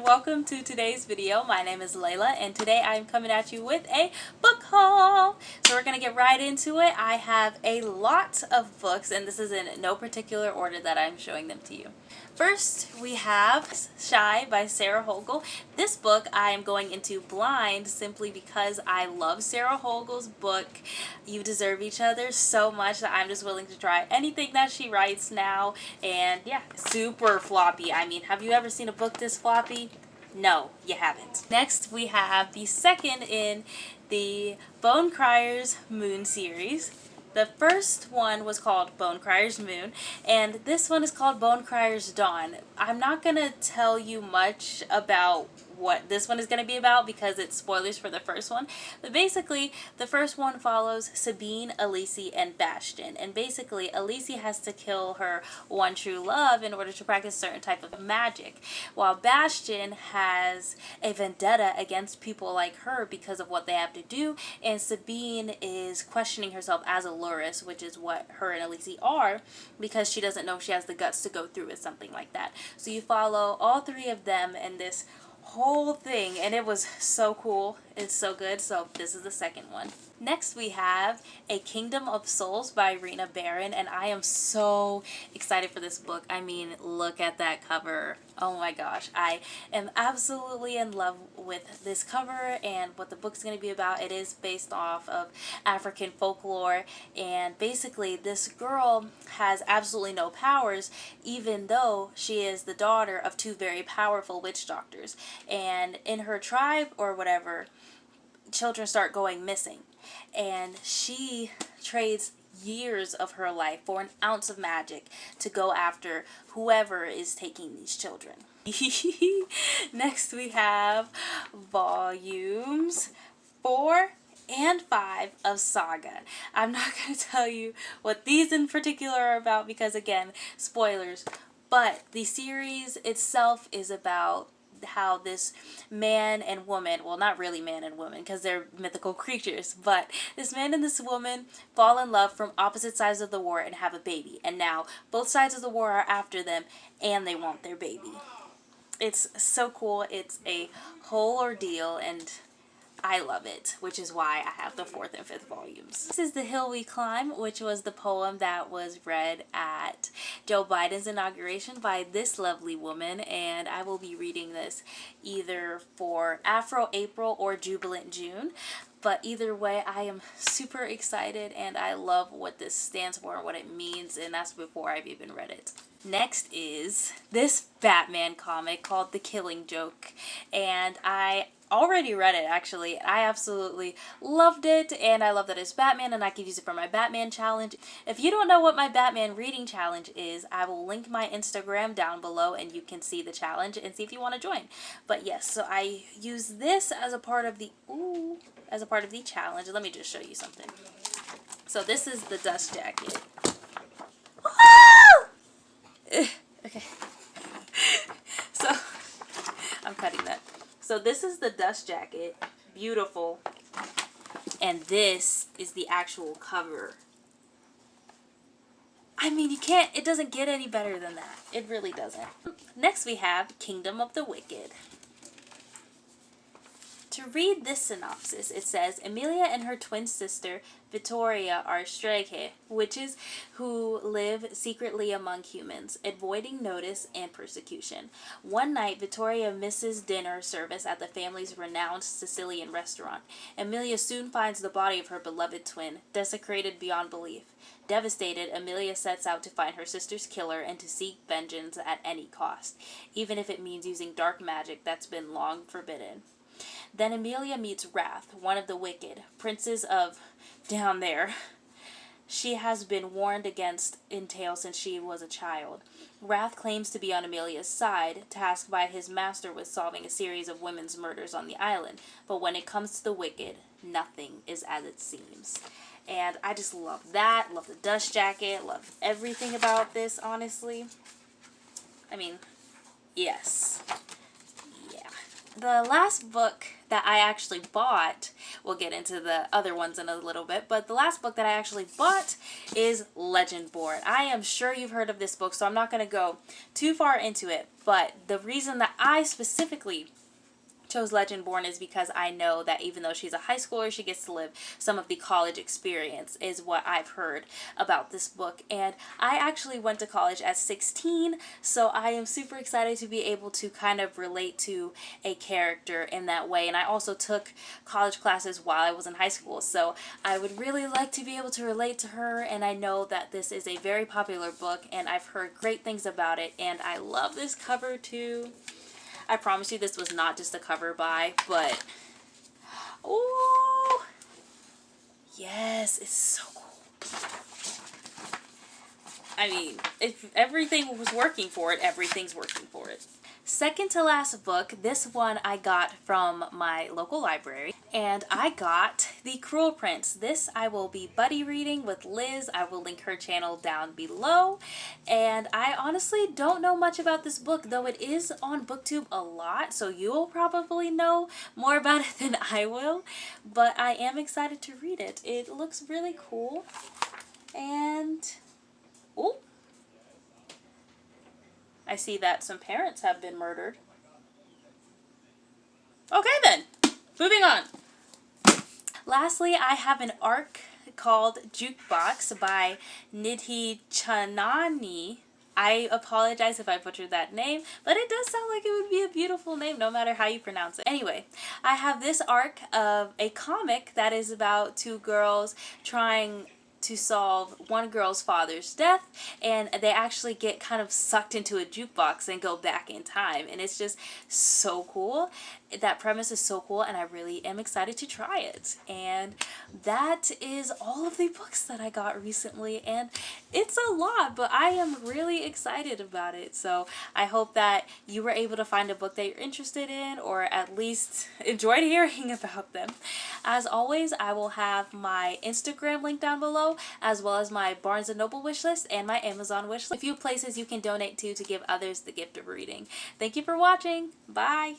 welcome to today's video. My name is Layla and today I'm coming at you with a book haul. So we're going to get right into it. I have a lot of books and this is in no particular order that I'm showing them to you. First, we have Shy by Sarah Hogle. This book I am going into blind simply because I love Sarah Hogle's book, You Deserve Each Other, so much that I'm just willing to try anything that she writes now. And yeah, super floppy. I mean, have you ever seen a book this floppy? No, you haven't. Next, we have the second in the Bone Crier's Moon series. The first one was called Bone Crier's Moon, and this one is called Bone Crier's Dawn. I'm not going to tell you much about what this one is going to be about because it's spoilers for the first one. But basically, the first one follows Sabine, Elise, and Bastion. And basically, Elise has to kill her one true love in order to practice a certain type of magic, while Bastion has a vendetta against people like her because of what they have to do, and Sabine is questioning herself as a Lurus, which is what her and Elise are, because she doesn't know if she has the guts to go through with something like that. So you follow all three of them in this whole thing, and it was so cool. It's so good. So this is the second one. Next we have A Kingdom of Souls by Rena Barron, and I am so excited for this book. I mean, look at that cover. Oh my gosh, I am absolutely in love with this cover and what the book's going to be about. It is based off of African folklore, and basically this girl has absolutely no powers even though she is the daughter of two very powerful witch doctors, and in her tribe or whatever, children start going missing, and she trades years of her life for an ounce of magic to go after whoever is taking these children. Next we have volumes 4 and 5 of Saga. I'm not going to tell you what these in particular are about because, again, spoilers, but the series itself is about how this man and woman, well, not really man and woman because they're mythical creatures, but this man and this woman fall in love from opposite sides of the war and have a baby, and now both sides of the war are after them and they want their baby. It's so cool. It's a whole ordeal and I love it, which is why I have the 4th and 5th volumes. This is The Hill We Climb, which was the poem that was read at Joe Biden's inauguration by this lovely woman, and I will be reading this either for Afro April or Jubilant June. But either way, I am super excited and I love what this stands for and what it means, and that's before I've even read it. Next is this Batman comic called The Killing Joke, and I already read it actually. I absolutely loved it, and I love that it's Batman and I can use it for my Batman challenge. If you don't know what my Batman reading challenge is, I will link my Instagram down below and you can see the challenge and see if you want to join. But yes, so I use this as a part of the challenge. Let me just show you something. So this is the dust jacket. Okay. So I'm cutting that. So this is the dust jacket, beautiful, and this is the actual cover. I mean, it doesn't get any better than that. It really doesn't. Next we have Kingdom of the Wicked. To read this synopsis, it says, Emilia and her twin sister, Vittoria, are Strighe, witches who live secretly among humans, avoiding notice and persecution. One night, Vittoria misses dinner service at the family's renowned Sicilian restaurant. Emilia soon finds the body of her beloved twin, desecrated beyond belief. Devastated, Emilia sets out to find her sister's killer and to seek vengeance at any cost, even if it means using dark magic that's been long forbidden. Then Emilia meets Wrath, one of the wicked, princes of down there. She has been warned against entail since she was a child. Wrath claims to be on Emilia's side, tasked by his master with solving a series of women's murders on the island. But when it comes to the wicked, nothing is as it seems. And I just love that, love the dust jacket, love everything about this, honestly. I mean, yes. The last book that I actually bought we'll get into the other ones in a little bit. But the last book that I actually bought is Legendborn. I am sure you've heard of this book, so I'm not going to go too far into it. But the reason that I specifically chose Legendborn is because I know that even though she's a high schooler, she gets to live some of the college experience, is what I've heard about this book. And I actually went to college at 16, so I am super excited to be able to kind of relate to a character in that way. And I also took college classes while I was in high school, so I would really like to be able to relate to her. And I know that this is a very popular book, and I've heard great things about it, and I love this cover too. I promise you this was not just a cover buy, but oh yes, it's so cool. I mean, if everything was working for it, everything's working for it. Second to last book, this one I got from my local library, and I got The Cruel Prince. This I will be buddy reading with Liz. I will link her channel down below, and I honestly don't know much about this book, though it is on BookTube a lot, so you'll probably know more about it than I will, but I am excited to read it. It looks really cool, and oh, I see that some parents have been murdered. Okay then, moving on. Lastly, I have an arc called Jukebox by Nidhi Chanani. I apologize if I butchered that name, but it does sound like it would be a beautiful name no matter how you pronounce it. Anyway, I have this arc of a comic that is about two girls trying to solve one girl's father's death, and they actually get kind of sucked into a jukebox and go back in time, and it's just so cool. That premise is so cool, and I really am excited to try it. And that is all of the books that I got recently, and it's a lot, but I am really excited about it. So I hope that you were able to find a book that you're interested in, or at least enjoyed hearing about them. As always, I will have my Instagram link down below, as well as my Barnes & Noble wishlist and my Amazon wishlist. A few places you can donate to give others the gift of reading. Thank you for watching. Bye!